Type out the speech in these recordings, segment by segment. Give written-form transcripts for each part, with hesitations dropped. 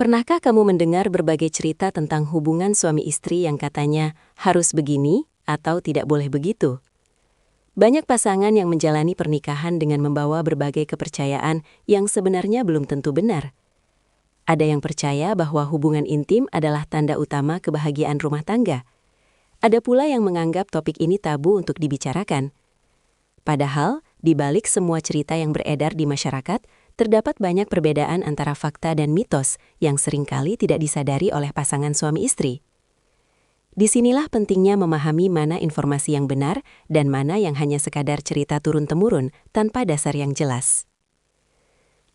Pernahkah kamu mendengar berbagai cerita tentang hubungan suami istri yang katanya harus begini atau tidak boleh begitu? Banyak pasangan yang menjalani pernikahan dengan membawa berbagai kepercayaan yang sebenarnya belum tentu benar. Ada yang percaya bahwa hubungan intim adalah tanda utama kebahagiaan rumah tangga. Ada pula yang menganggap topik ini tabu untuk dibicarakan. Padahal, di balik semua cerita yang beredar di masyarakat, terdapat banyak perbedaan antara fakta dan mitos yang seringkali tidak disadari oleh pasangan suami istri. Disinilah pentingnya memahami mana informasi yang benar dan mana yang hanya sekadar cerita turun-temurun tanpa dasar yang jelas.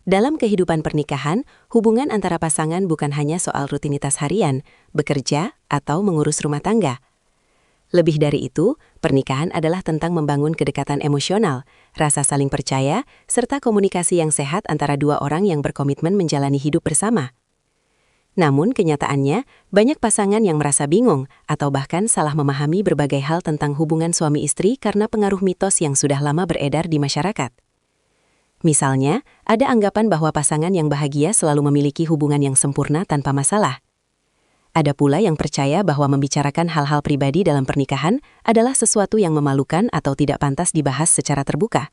Dalam kehidupan pernikahan, hubungan antara pasangan bukan hanya soal rutinitas harian, bekerja, atau mengurus rumah tangga. Lebih dari itu, pernikahan adalah tentang membangun kedekatan emosional, rasa saling percaya, serta komunikasi yang sehat antara dua orang yang berkomitmen menjalani hidup bersama. Namun, kenyataannya, banyak pasangan yang merasa bingung atau bahkan salah memahami berbagai hal tentang hubungan suami istri karena pengaruh mitos yang sudah lama beredar di masyarakat. Misalnya, ada anggapan bahwa pasangan yang bahagia selalu memiliki hubungan yang sempurna tanpa masalah. Ada pula yang percaya bahwa membicarakan hal-hal pribadi dalam pernikahan adalah sesuatu yang memalukan atau tidak pantas dibahas secara terbuka.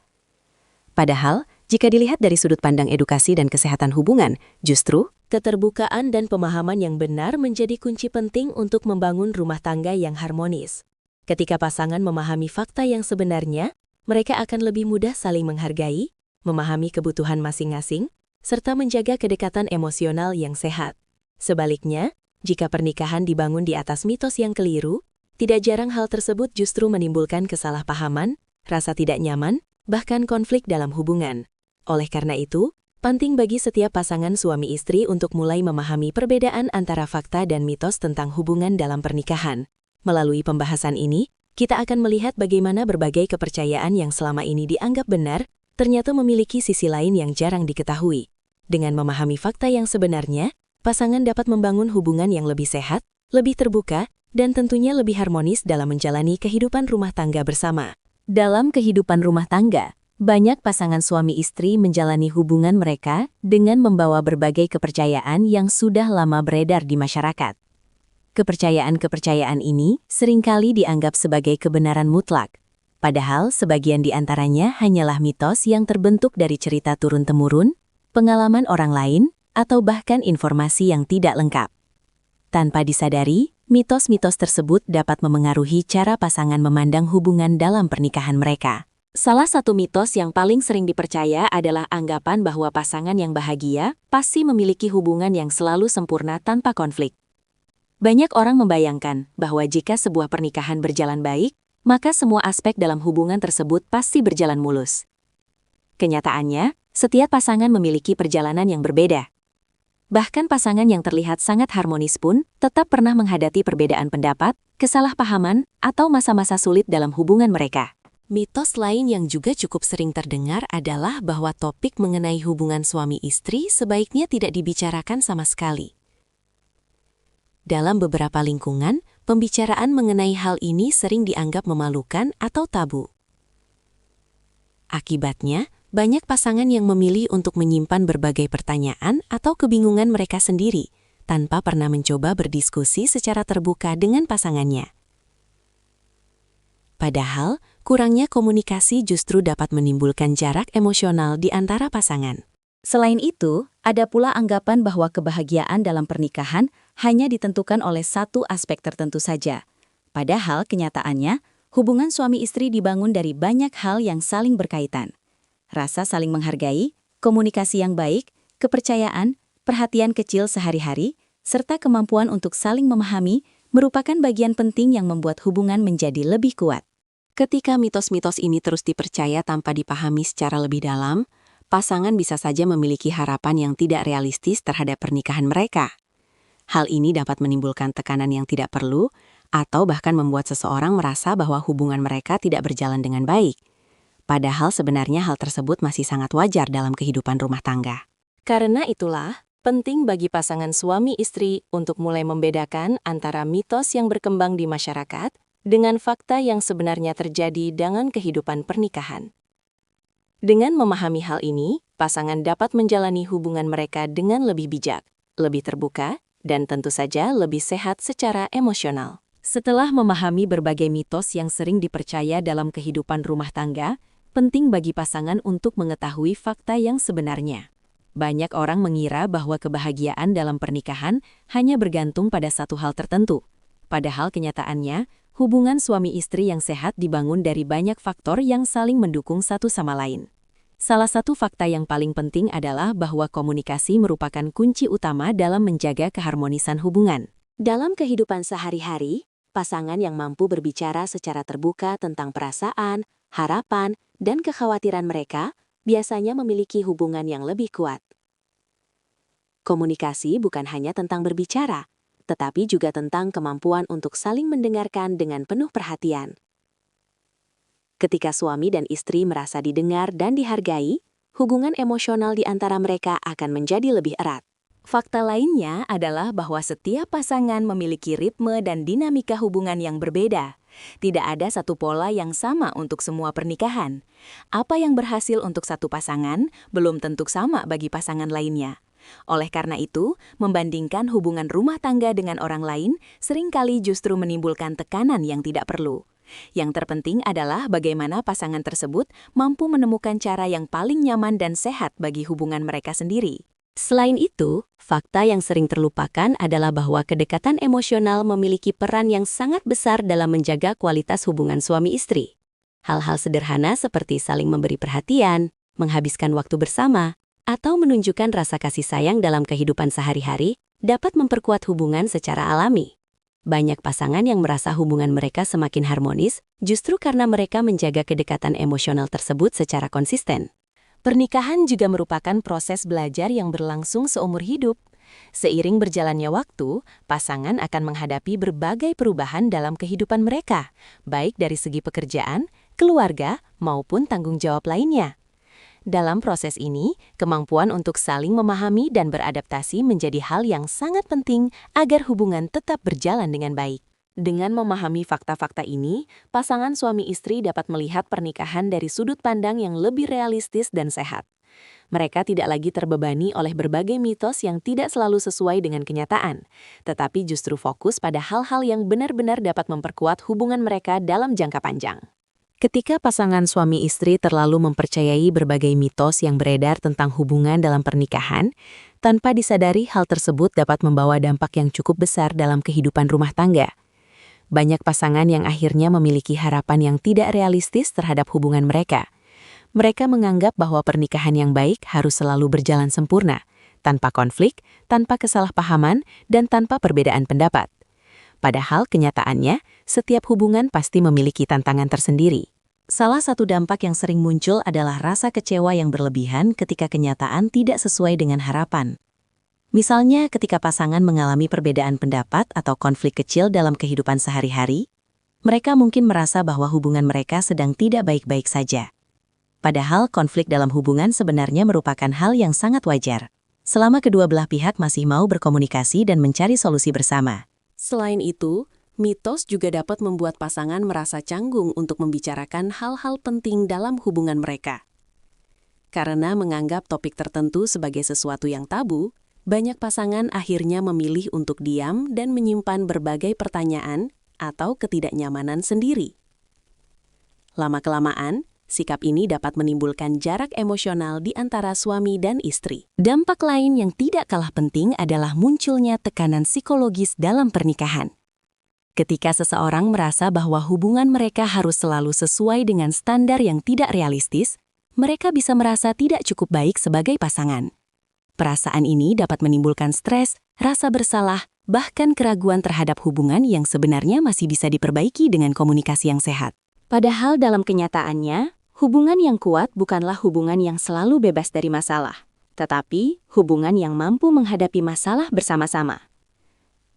Padahal, jika dilihat dari sudut pandang edukasi dan kesehatan hubungan, justru keterbukaan dan pemahaman yang benar menjadi kunci penting untuk membangun rumah tangga yang harmonis. Ketika pasangan memahami fakta yang sebenarnya, mereka akan lebih mudah saling menghargai, memahami kebutuhan masing-masing, serta menjaga kedekatan emosional yang sehat. Sebaliknya, jika pernikahan dibangun di atas mitos yang keliru, tidak jarang hal tersebut justru menimbulkan kesalahpahaman, rasa tidak nyaman, bahkan konflik dalam hubungan. Oleh karena itu, penting bagi setiap pasangan suami istri untuk mulai memahami perbedaan antara fakta dan mitos tentang hubungan dalam pernikahan. Melalui pembahasan ini, kita akan melihat bagaimana berbagai kepercayaan yang selama ini dianggap benar, ternyata memiliki sisi lain yang jarang diketahui. Dengan memahami fakta yang sebenarnya, pasangan dapat membangun hubungan yang lebih sehat, lebih terbuka, dan tentunya lebih harmonis dalam menjalani kehidupan rumah tangga bersama. Dalam kehidupan rumah tangga, banyak pasangan suami istri menjalani hubungan mereka dengan membawa berbagai kepercayaan yang sudah lama beredar di masyarakat. Kepercayaan-kepercayaan ini seringkali dianggap sebagai kebenaran mutlak, padahal sebagian di antaranya hanyalah mitos yang terbentuk dari cerita turun-temurun, pengalaman orang lain, atau bahkan informasi yang tidak lengkap. Tanpa disadari, mitos-mitos tersebut dapat memengaruhi cara pasangan memandang hubungan dalam pernikahan mereka. Salah satu mitos yang paling sering dipercaya adalah anggapan bahwa pasangan yang bahagia pasti memiliki hubungan yang selalu sempurna tanpa konflik. Banyak orang membayangkan bahwa jika sebuah pernikahan berjalan baik, maka semua aspek dalam hubungan tersebut pasti berjalan mulus. Kenyataannya, setiap pasangan memiliki perjalanan yang berbeda. Bahkan pasangan yang terlihat sangat harmonis pun tetap pernah menghadapi perbedaan pendapat, kesalahpahaman, atau masa-masa sulit dalam hubungan mereka. Mitos lain yang juga cukup sering terdengar adalah bahwa topik mengenai hubungan suami istri sebaiknya tidak dibicarakan sama sekali. Dalam beberapa lingkungan, pembicaraan mengenai hal ini sering dianggap memalukan atau tabu. Akibatnya, banyak pasangan yang memilih untuk menyimpan berbagai pertanyaan atau kebingungan mereka sendiri, tanpa pernah mencoba berdiskusi secara terbuka dengan pasangannya. Padahal, kurangnya komunikasi justru dapat menimbulkan jarak emosional di antara pasangan. Selain itu, ada pula anggapan bahwa kebahagiaan dalam pernikahan hanya ditentukan oleh satu aspek tertentu saja. Padahal, kenyataannya, hubungan suami istri dibangun dari banyak hal yang saling berkaitan. Rasa saling menghargai, komunikasi yang baik, kepercayaan, perhatian kecil sehari-hari, serta kemampuan untuk saling memahami merupakan bagian penting yang membuat hubungan menjadi lebih kuat. Ketika mitos-mitos ini terus dipercaya tanpa dipahami secara lebih dalam, pasangan bisa saja memiliki harapan yang tidak realistis terhadap pernikahan mereka. Hal ini dapat menimbulkan tekanan yang tidak perlu, atau bahkan membuat seseorang merasa bahwa hubungan mereka tidak berjalan dengan baik. Padahal sebenarnya hal tersebut masih sangat wajar dalam kehidupan rumah tangga. Karena itulah, penting bagi pasangan suami istri untuk mulai membedakan antara mitos yang berkembang di masyarakat dengan fakta yang sebenarnya terjadi dengan kehidupan pernikahan. Dengan memahami hal ini, pasangan dapat menjalani hubungan mereka dengan lebih bijak, lebih terbuka, dan tentu saja lebih sehat secara emosional. Setelah memahami berbagai mitos yang sering dipercaya dalam kehidupan rumah tangga, penting bagi pasangan untuk mengetahui fakta yang sebenarnya. Banyak orang mengira bahwa kebahagiaan dalam pernikahan hanya bergantung pada satu hal tertentu. Padahal kenyataannya, hubungan suami istri yang sehat dibangun dari banyak faktor yang saling mendukung satu sama lain. Salah satu fakta yang paling penting adalah bahwa komunikasi merupakan kunci utama dalam menjaga keharmonisan hubungan. Dalam kehidupan sehari-hari, pasangan yang mampu berbicara secara terbuka tentang perasaan, harapan, dan kekhawatiran mereka biasanya memiliki hubungan yang lebih kuat. Komunikasi bukan hanya tentang berbicara, tetapi juga tentang kemampuan untuk saling mendengarkan dengan penuh perhatian. Ketika suami dan istri merasa didengar dan dihargai, hubungan emosional di antara mereka akan menjadi lebih erat. Fakta lainnya adalah bahwa setiap pasangan memiliki ritme dan dinamika hubungan yang berbeda. Tidak ada satu pola yang sama untuk semua pernikahan. Apa yang berhasil untuk satu pasangan belum tentu sama bagi pasangan lainnya. Oleh karena itu, membandingkan hubungan rumah tangga dengan orang lain seringkali justru menimbulkan tekanan yang tidak perlu. Yang terpenting adalah bagaimana pasangan tersebut mampu menemukan cara yang paling nyaman dan sehat bagi hubungan mereka sendiri. Selain itu, fakta yang sering terlupakan adalah bahwa kedekatan emosional memiliki peran yang sangat besar dalam menjaga kualitas hubungan suami istri. Hal-hal sederhana seperti saling memberi perhatian, menghabiskan waktu bersama, atau menunjukkan rasa kasih sayang dalam kehidupan sehari-hari dapat memperkuat hubungan secara alami. Banyak pasangan yang merasa hubungan mereka semakin harmonis justru karena mereka menjaga kedekatan emosional tersebut secara konsisten. Pernikahan juga merupakan proses belajar yang berlangsung seumur hidup. Seiring berjalannya waktu, pasangan akan menghadapi berbagai perubahan dalam kehidupan mereka, baik dari segi pekerjaan, keluarga, maupun tanggung jawab lainnya. Dalam proses ini, kemampuan untuk saling memahami dan beradaptasi menjadi hal yang sangat penting agar hubungan tetap berjalan dengan baik. Dengan memahami fakta-fakta ini, pasangan suami istri dapat melihat pernikahan dari sudut pandang yang lebih realistis dan sehat. Mereka tidak lagi terbebani oleh berbagai mitos yang tidak selalu sesuai dengan kenyataan, tetapi justru fokus pada hal-hal yang benar-benar dapat memperkuat hubungan mereka dalam jangka panjang. Ketika pasangan suami istri terlalu mempercayai berbagai mitos yang beredar tentang hubungan dalam pernikahan, tanpa disadari hal tersebut dapat membawa dampak yang cukup besar dalam kehidupan rumah tangga. Banyak pasangan yang akhirnya memiliki harapan yang tidak realistis terhadap hubungan mereka. Mereka menganggap bahwa pernikahan yang baik harus selalu berjalan sempurna, tanpa konflik, tanpa kesalahpahaman, dan tanpa perbedaan pendapat. Padahal kenyataannya, setiap hubungan pasti memiliki tantangan tersendiri. Salah satu dampak yang sering muncul adalah rasa kecewa yang berlebihan ketika kenyataan tidak sesuai dengan harapan. Misalnya ketika pasangan mengalami perbedaan pendapat atau konflik kecil dalam kehidupan sehari-hari, mereka mungkin merasa bahwa hubungan mereka sedang tidak baik-baik saja. Padahal konflik dalam hubungan sebenarnya merupakan hal yang sangat wajar, selama kedua belah pihak masih mau berkomunikasi dan mencari solusi bersama. Selain itu, mitos juga dapat membuat pasangan merasa canggung untuk membicarakan hal-hal penting dalam hubungan mereka. Karena menganggap topik tertentu sebagai sesuatu yang tabu, banyak pasangan akhirnya memilih untuk diam dan menyimpan berbagai pertanyaan atau ketidaknyamanan sendiri. Lama-kelamaan, sikap ini dapat menimbulkan jarak emosional di antara suami dan istri. Dampak lain yang tidak kalah penting adalah munculnya tekanan psikologis dalam pernikahan. Ketika seseorang merasa bahwa hubungan mereka harus selalu sesuai dengan standar yang tidak realistis, mereka bisa merasa tidak cukup baik sebagai pasangan. Perasaan ini dapat menimbulkan stres, rasa bersalah, bahkan keraguan terhadap hubungan yang sebenarnya masih bisa diperbaiki dengan komunikasi yang sehat. Padahal dalam kenyataannya, hubungan yang kuat bukanlah hubungan yang selalu bebas dari masalah, tetapi hubungan yang mampu menghadapi masalah bersama-sama.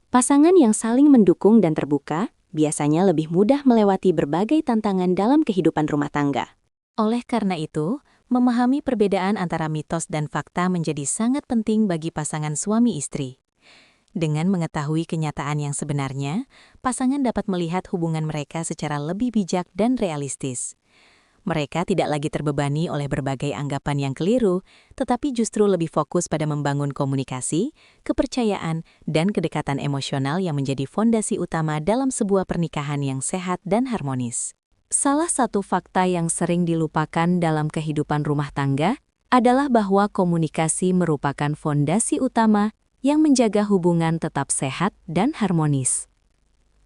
Pasangan yang saling mendukung dan terbuka biasanya lebih mudah melewati berbagai tantangan dalam kehidupan rumah tangga. Oleh karena itu, memahami perbedaan antara mitos dan fakta menjadi sangat penting bagi pasangan suami istri. Dengan mengetahui kenyataan yang sebenarnya, pasangan dapat melihat hubungan mereka secara lebih bijak dan realistis. Mereka tidak lagi terbebani oleh berbagai anggapan yang keliru, tetapi justru lebih fokus pada membangun komunikasi, kepercayaan, dan kedekatan emosional yang menjadi fondasi utama dalam sebuah pernikahan yang sehat dan harmonis. Salah satu fakta yang sering dilupakan dalam kehidupan rumah tangga adalah bahwa komunikasi merupakan fondasi utama yang menjaga hubungan tetap sehat dan harmonis.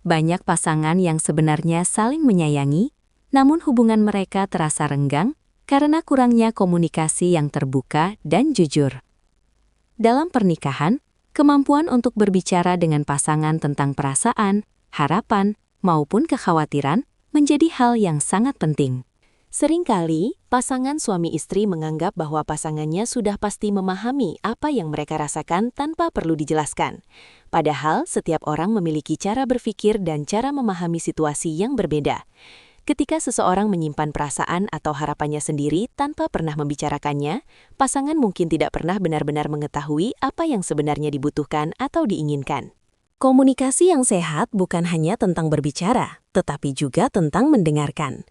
Banyak pasangan yang sebenarnya saling menyayangi, namun hubungan mereka terasa renggang karena kurangnya komunikasi yang terbuka dan jujur. Dalam pernikahan, kemampuan untuk berbicara dengan pasangan tentang perasaan, harapan, maupun kekhawatiran menjadi hal yang sangat penting. Seringkali, pasangan suami istri menganggap bahwa pasangannya sudah pasti memahami apa yang mereka rasakan tanpa perlu dijelaskan. Padahal, setiap orang memiliki cara berpikir dan cara memahami situasi yang berbeda. Ketika seseorang menyimpan perasaan atau harapannya sendiri tanpa pernah membicarakannya, pasangan mungkin tidak pernah benar-benar mengetahui apa yang sebenarnya dibutuhkan atau diinginkan. Komunikasi yang sehat bukan hanya tentang berbicara, tetapi juga tentang mendengarkan.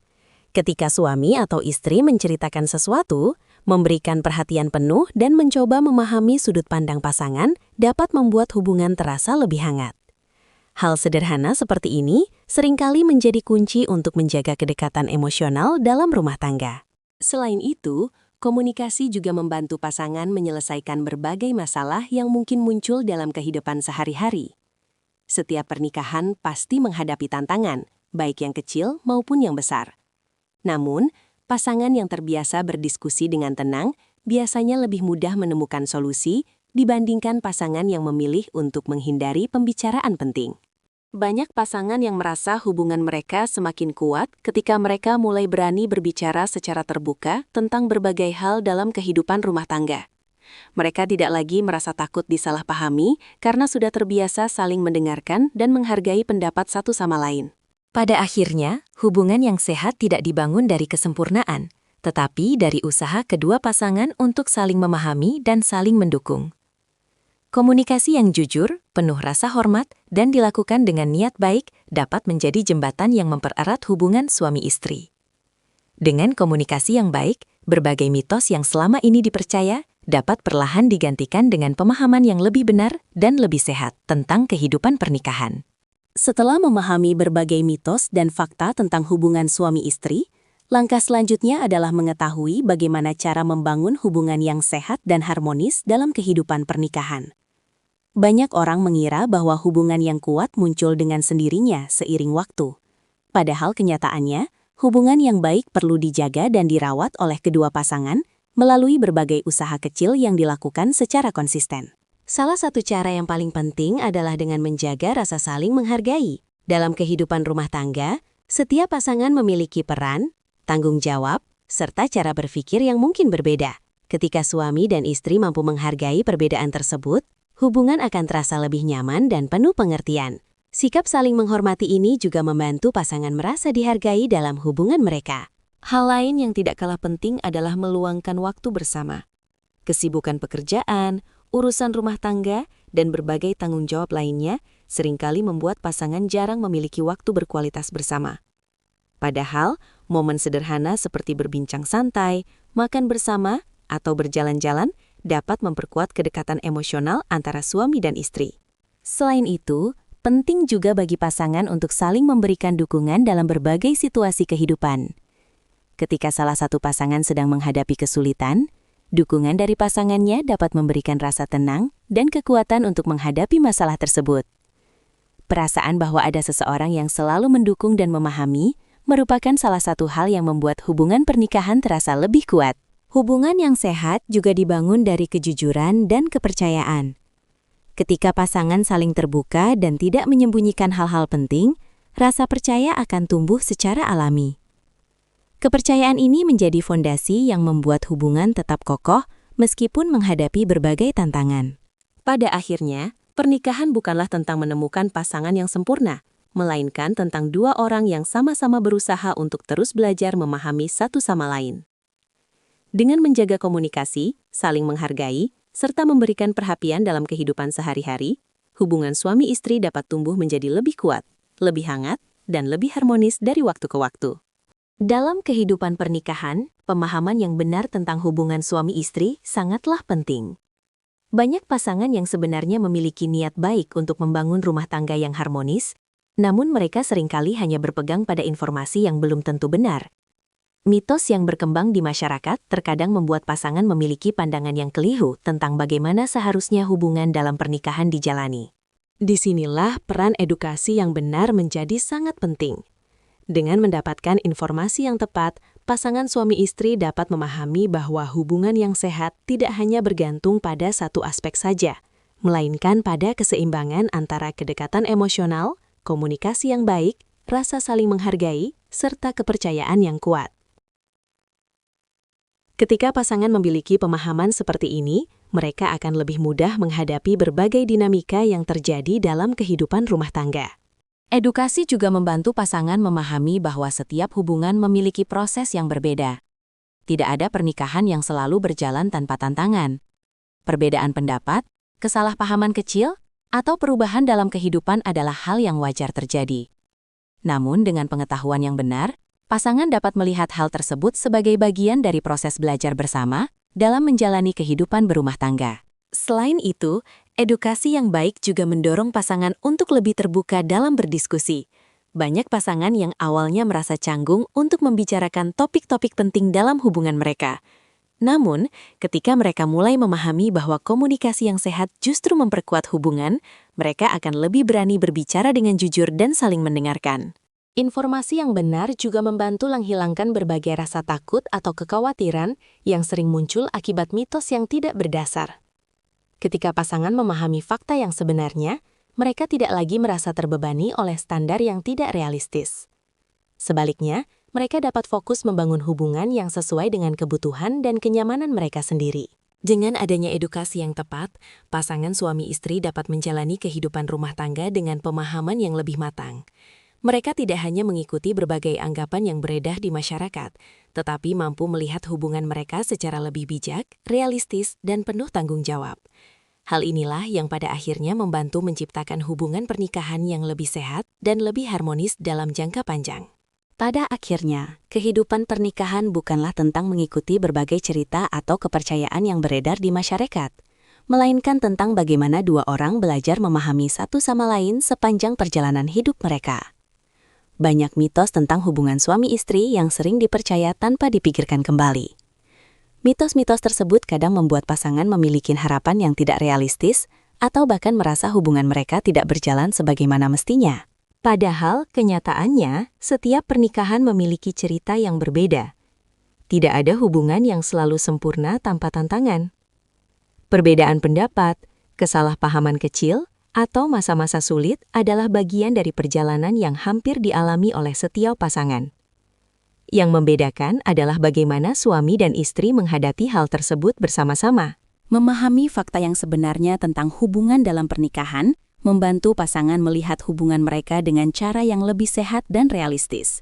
Ketika suami atau istri menceritakan sesuatu, memberikan perhatian penuh dan mencoba memahami sudut pandang pasangan dapat membuat hubungan terasa lebih hangat. Hal sederhana seperti ini seringkali menjadi kunci untuk menjaga kedekatan emosional dalam rumah tangga. Selain itu, komunikasi juga membantu pasangan menyelesaikan berbagai masalah yang mungkin muncul dalam kehidupan sehari-hari. Setiap pernikahan pasti menghadapi tantangan, baik yang kecil maupun yang besar. Namun, pasangan yang terbiasa berdiskusi dengan tenang biasanya lebih mudah menemukan solusi dibandingkan pasangan yang memilih untuk menghindari pembicaraan penting. Banyak pasangan yang merasa hubungan mereka semakin kuat ketika mereka mulai berani berbicara secara terbuka tentang berbagai hal dalam kehidupan rumah tangga. Mereka tidak lagi merasa takut disalahpahami karena sudah terbiasa saling mendengarkan dan menghargai pendapat satu sama lain. Pada akhirnya, hubungan yang sehat tidak dibangun dari kesempurnaan, tetapi dari usaha kedua pasangan untuk saling memahami dan saling mendukung. Komunikasi yang jujur, penuh rasa hormat, dan dilakukan dengan niat baik dapat menjadi jembatan yang mempererat hubungan suami istri. Dengan komunikasi yang baik, berbagai mitos yang selama ini dipercaya dapat perlahan digantikan dengan pemahaman yang lebih benar dan lebih sehat tentang kehidupan pernikahan. Setelah memahami berbagai mitos dan fakta tentang hubungan suami istri, langkah selanjutnya adalah mengetahui bagaimana cara membangun hubungan yang sehat dan harmonis dalam kehidupan pernikahan. Banyak orang mengira bahwa hubungan yang kuat muncul dengan sendirinya seiring waktu. Padahal kenyataannya, hubungan yang baik perlu dijaga dan dirawat oleh kedua pasangan melalui berbagai usaha kecil yang dilakukan secara konsisten. Salah satu cara yang paling penting adalah dengan menjaga rasa saling menghargai. Dalam kehidupan rumah tangga, setiap pasangan memiliki peran, tanggung jawab, serta cara berpikir yang mungkin berbeda. Ketika suami dan istri mampu menghargai perbedaan tersebut, hubungan akan terasa lebih nyaman dan penuh pengertian. Sikap saling menghormati ini juga membantu pasangan merasa dihargai dalam hubungan mereka. Hal lain yang tidak kalah penting adalah meluangkan waktu bersama. Kesibukan pekerjaan, urusan rumah tangga, dan berbagai tanggung jawab lainnya seringkali membuat pasangan jarang memiliki waktu berkualitas bersama. Padahal, momen sederhana seperti berbincang santai, makan bersama, atau berjalan-jalan dapat memperkuat kedekatan emosional antara suami dan istri. Selain itu, penting juga bagi pasangan untuk saling memberikan dukungan dalam berbagai situasi kehidupan. Ketika salah satu pasangan sedang menghadapi kesulitan, dukungan dari pasangannya dapat memberikan rasa tenang dan kekuatan untuk menghadapi masalah tersebut. Perasaan bahwa ada seseorang yang selalu mendukung dan memahami merupakan salah satu hal yang membuat hubungan pernikahan terasa lebih kuat. Hubungan yang sehat juga dibangun dari kejujuran dan kepercayaan. Ketika pasangan saling terbuka dan tidak menyembunyikan hal-hal penting, rasa percaya akan tumbuh secara alami. Kepercayaan ini menjadi fondasi yang membuat hubungan tetap kokoh meskipun menghadapi berbagai tantangan. Pada akhirnya, pernikahan bukanlah tentang menemukan pasangan yang sempurna, melainkan tentang dua orang yang sama-sama berusaha untuk terus belajar memahami satu sama lain. Dengan menjaga komunikasi, saling menghargai, serta memberikan perhatian dalam kehidupan sehari-hari, hubungan suami istri dapat tumbuh menjadi lebih kuat, lebih hangat, dan lebih harmonis dari waktu ke waktu. Dalam kehidupan pernikahan, pemahaman yang benar tentang hubungan suami istri sangatlah penting. Banyak pasangan yang sebenarnya memiliki niat baik untuk membangun rumah tangga yang harmonis, namun mereka seringkali hanya berpegang pada informasi yang belum tentu benar. Mitos yang berkembang di masyarakat terkadang membuat pasangan memiliki pandangan yang keliru tentang bagaimana seharusnya hubungan dalam pernikahan dijalani. Disinilah peran edukasi yang benar menjadi sangat penting. Dengan mendapatkan informasi yang tepat, pasangan suami istri dapat memahami bahwa hubungan yang sehat tidak hanya bergantung pada satu aspek saja, melainkan pada keseimbangan antara kedekatan emosional, komunikasi yang baik, rasa saling menghargai, serta kepercayaan yang kuat. Ketika pasangan memiliki pemahaman seperti ini, mereka akan lebih mudah menghadapi berbagai dinamika yang terjadi dalam kehidupan rumah tangga. Edukasi juga membantu pasangan memahami bahwa setiap hubungan memiliki proses yang berbeda. Tidak ada pernikahan yang selalu berjalan tanpa tantangan. Perbedaan pendapat, kesalahpahaman kecil, atau perubahan dalam kehidupan adalah hal yang wajar terjadi. Namun dengan pengetahuan yang benar, pasangan dapat melihat hal tersebut sebagai bagian dari proses belajar bersama dalam menjalani kehidupan berumah tangga. Selain itu, edukasi yang baik juga mendorong pasangan untuk lebih terbuka dalam berdiskusi. Banyak pasangan yang awalnya merasa canggung untuk membicarakan topik-topik penting dalam hubungan mereka. Namun, ketika mereka mulai memahami bahwa komunikasi yang sehat justru memperkuat hubungan, mereka akan lebih berani berbicara dengan jujur dan saling mendengarkan. Informasi yang benar juga membantu menghilangkan berbagai rasa takut atau kekhawatiran yang sering muncul akibat mitos yang tidak berdasar. Ketika pasangan memahami fakta yang sebenarnya, mereka tidak lagi merasa terbebani oleh standar yang tidak realistis. Sebaliknya, mereka dapat fokus membangun hubungan yang sesuai dengan kebutuhan dan kenyamanan mereka sendiri. Dengan adanya edukasi yang tepat, pasangan suami istri dapat menjalani kehidupan rumah tangga dengan pemahaman yang lebih matang. Mereka tidak hanya mengikuti berbagai anggapan yang beredar di masyarakat, tetapi mampu melihat hubungan mereka secara lebih bijak, realistis, dan penuh tanggung jawab. Hal inilah yang pada akhirnya membantu menciptakan hubungan pernikahan yang lebih sehat dan lebih harmonis dalam jangka panjang. Pada akhirnya, kehidupan pernikahan bukanlah tentang mengikuti berbagai cerita atau kepercayaan yang beredar di masyarakat, melainkan tentang bagaimana dua orang belajar memahami satu sama lain sepanjang perjalanan hidup mereka. Banyak mitos tentang hubungan suami istri yang sering dipercaya tanpa dipikirkan kembali. Mitos-mitos tersebut kadang membuat pasangan memiliki harapan yang tidak realistis atau bahkan merasa hubungan mereka tidak berjalan sebagaimana mestinya. Padahal, kenyataannya, setiap pernikahan memiliki cerita yang berbeda. Tidak ada hubungan yang selalu sempurna tanpa tantangan. Perbedaan pendapat, kesalahpahaman kecil, atau masa-masa sulit adalah bagian dari perjalanan yang hampir dialami oleh setiap pasangan. Yang membedakan adalah bagaimana suami dan istri menghadapi hal tersebut bersama-sama. Memahami fakta yang sebenarnya tentang hubungan dalam pernikahan membantu pasangan melihat hubungan mereka dengan cara yang lebih sehat dan realistis.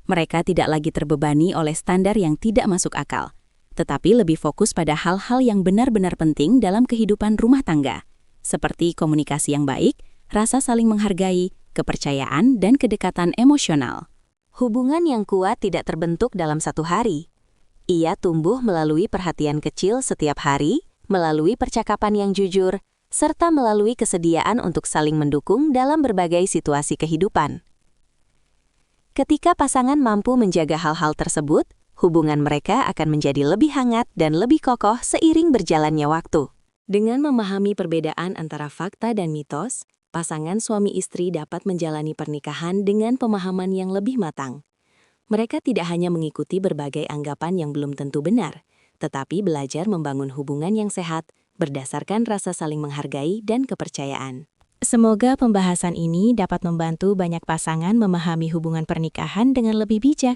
Mereka tidak lagi terbebani oleh standar yang tidak masuk akal, tetapi lebih fokus pada hal-hal yang benar-benar penting dalam kehidupan rumah tangga, seperti komunikasi yang baik, rasa saling menghargai, kepercayaan, dan kedekatan emosional. Hubungan yang kuat tidak terbentuk dalam satu hari. Ia tumbuh melalui perhatian kecil setiap hari, melalui percakapan yang jujur, serta melalui kesediaan untuk saling mendukung dalam berbagai situasi kehidupan. Ketika pasangan mampu menjaga hal-hal tersebut, hubungan mereka akan menjadi lebih hangat dan lebih kokoh seiring berjalannya waktu. Dengan memahami perbedaan antara fakta dan mitos, pasangan suami istri dapat menjalani pernikahan dengan pemahaman yang lebih matang. Mereka tidak hanya mengikuti berbagai anggapan yang belum tentu benar, tetapi belajar membangun hubungan yang sehat berdasarkan rasa saling menghargai dan kepercayaan. Semoga pembahasan ini dapat membantu banyak pasangan memahami hubungan pernikahan dengan lebih bijak.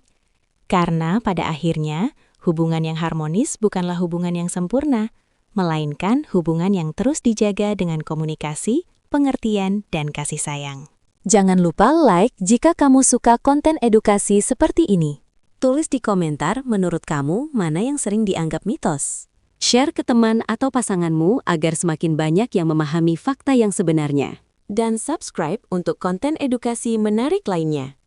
Karena pada akhirnya, hubungan yang harmonis bukanlah hubungan yang sempurna, melainkan hubungan yang terus dijaga dengan komunikasi, pengertian, dan kasih sayang. Jangan lupa like jika kamu suka konten edukasi seperti ini. Tulis di komentar menurut kamu mana yang sering dianggap mitos. Share ke teman atau pasanganmu agar semakin banyak yang memahami fakta yang sebenarnya. Dan subscribe untuk konten edukasi menarik lainnya.